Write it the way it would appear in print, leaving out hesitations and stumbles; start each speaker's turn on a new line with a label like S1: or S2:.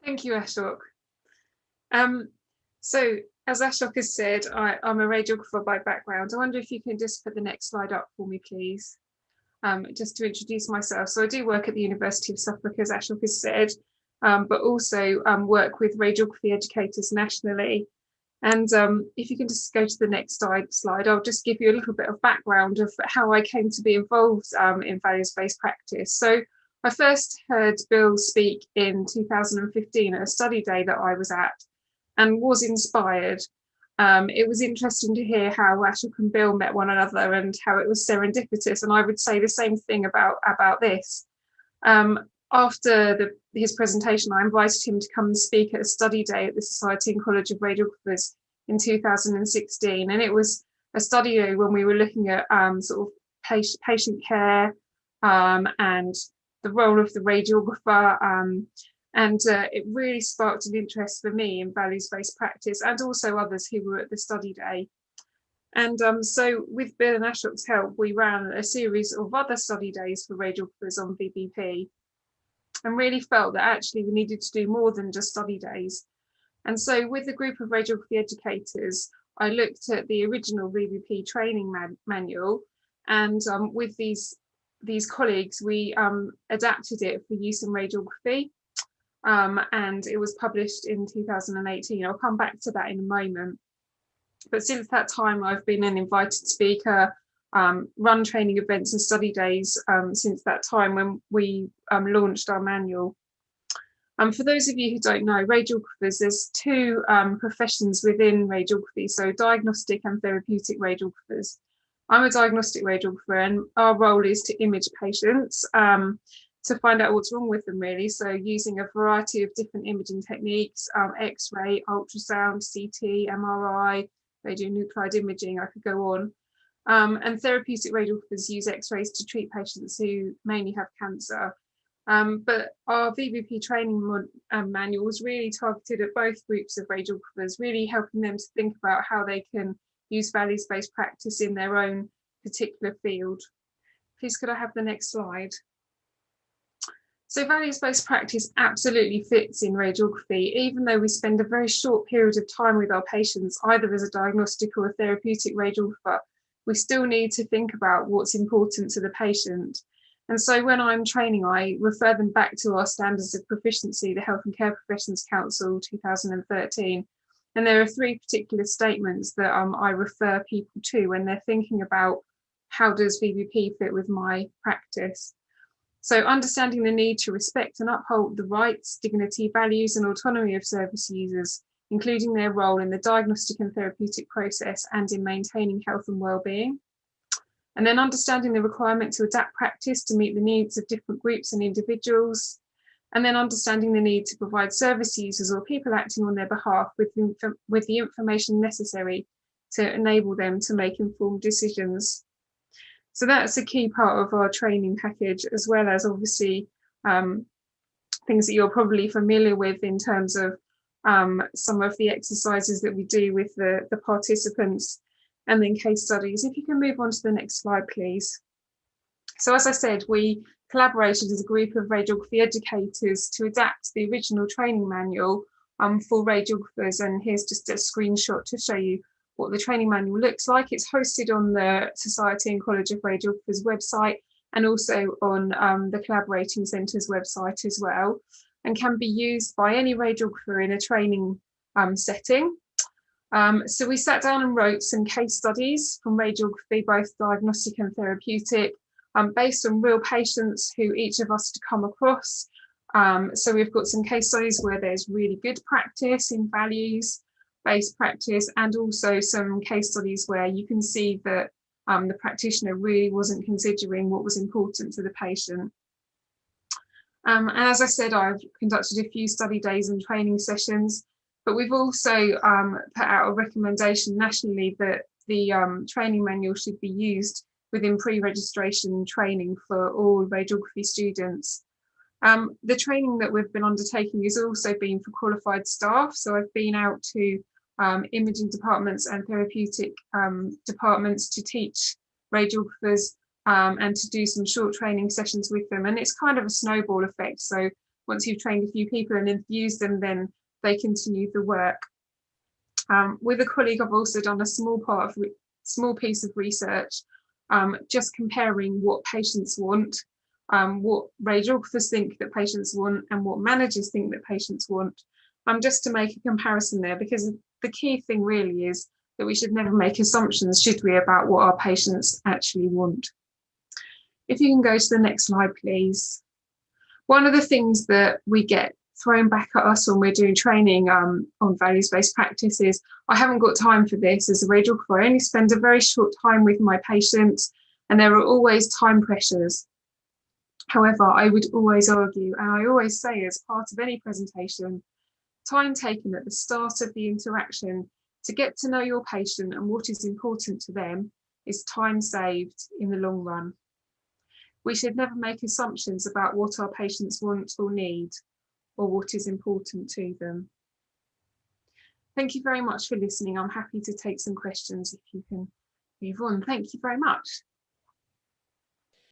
S1: Thank you, Ashok. So as Ashok has said, I'm a radiographer by background. I wonder if you can just put the next slide up for me, please. Just to introduce myself. So I do work at the University of Suffolk, as Ashok has said, but also work with radiography educators nationally. And if you can just go to the next slide, I'll just give you a little bit of background of how I came to be involved in values-based practice. So I first heard Bill speak in 2015 at a study day that I was at and was inspired. It was interesting to hear how Ashok and Bill met one another and how it was serendipitous. And I would say the same thing about this. After his presentation, I invited him to come and speak at a study day at the Society and College of Radiographers in 2016. And it was a study day when we were looking at sort of patient care and the role of the radiographer. And it really sparked an interest for me in values-based practice and also others who were at the study day. And so with Bill and Ashok's help, we ran a series of other study days for radiographers on VBP and really felt that actually we needed to do more than just study days. And so with a group of radiography educators, I looked at the original VBP training manual, and with these colleagues, we adapted it for use in radiography. And it was published in 2018. I'll come back to that in a moment. But since that time, I've been an invited speaker, run training events and study days since that time when we launched our manual. For those of you who don't know, radiographers, there's two professions within radiography, so diagnostic and therapeutic radiographers. I'm a diagnostic radiographer, and our role is to image patients to find out what's wrong with them, really. So using a variety of different imaging techniques, X-ray, ultrasound, CT, MRI, radionuclide imaging, I could go on. And therapeutic radiographers use X-rays to treat patients who mainly have cancer. But our VBP training manual was really targeted at both groups of radiographers, really helping them to think about how they can use values-based practice in their own particular field. Please could I have the next slide? So values-based practice absolutely fits in radiography, even though we spend a very short period of time with our patients, either as a diagnostic or a therapeutic radiographer. We still need to think about what's important to the patient. And so when I'm training, I refer them back to our standards of proficiency, the Health and Care Professions Council 2013. And there are three particular statements that I refer people to when they're thinking about how does VBP fit with my practice. So understanding the need to respect and uphold the rights, dignity, values and autonomy of service users, including their role in the diagnostic and therapeutic process and in maintaining health and well-being. And then understanding the requirement to adapt practice to meet the needs of different groups and individuals. And then understanding the need to provide service users or people acting on their behalf with the information necessary to enable them to make informed decisions. So that's a key part of our training package, as well as obviously things that you're probably familiar with in terms of some of the exercises that we do with the participants, and then case studies. If you can move on to the next slide, please. So as I said, we collaborated as a group of radiography educators to adapt the original training manual for radiographers. And here's just a screenshot to show you what the training manual looks like. It's hosted on the Society and College of Radiographers website and also on the Collaborating Centre's website as well, and can be used by any radiographer in a training setting. So we sat down and wrote some case studies from radiography, both diagnostic and therapeutic, based on real patients who each of us had come across. So we've got some case studies where there's really good practice in values-based practice, and also some case studies where you can see that the practitioner really wasn't considering what was important to the patient. And as I said, I've conducted a few study days and training sessions, but we've also put out a recommendation nationally that the training manual should be used within pre-registration training for all radiography students. The training that we've been undertaking has also been for qualified staff. So I've been out to imaging departments and therapeutic departments to teach radiographers and to do some short training sessions with them. And it's kind of a snowball effect. So once you've trained a few people and infused them, then they continue the work. With a colleague, I've also done a small piece of research, just comparing what patients want, what radiographers think that patients want, and what managers think that patients want, just to make a comparison there, because the key thing really is that we should never make assumptions, should we, about what our patients actually want. If you can go to the next slide, please. One of the things that we get thrown back at us when we're doing training on values-based practice is, I haven't got time for this as a radiographer. I only spend a very short time with my patients, and there are always time pressures. However, I would always argue, and I always say as part of any presentation, time taken at the start of the interaction to get to know your patient and what is important to them is time saved in the long run. We should never make assumptions about what our patients want or need, or what is important to them. Thank you very much for listening. I'm happy to take some questions if you can move on. Thank you very much.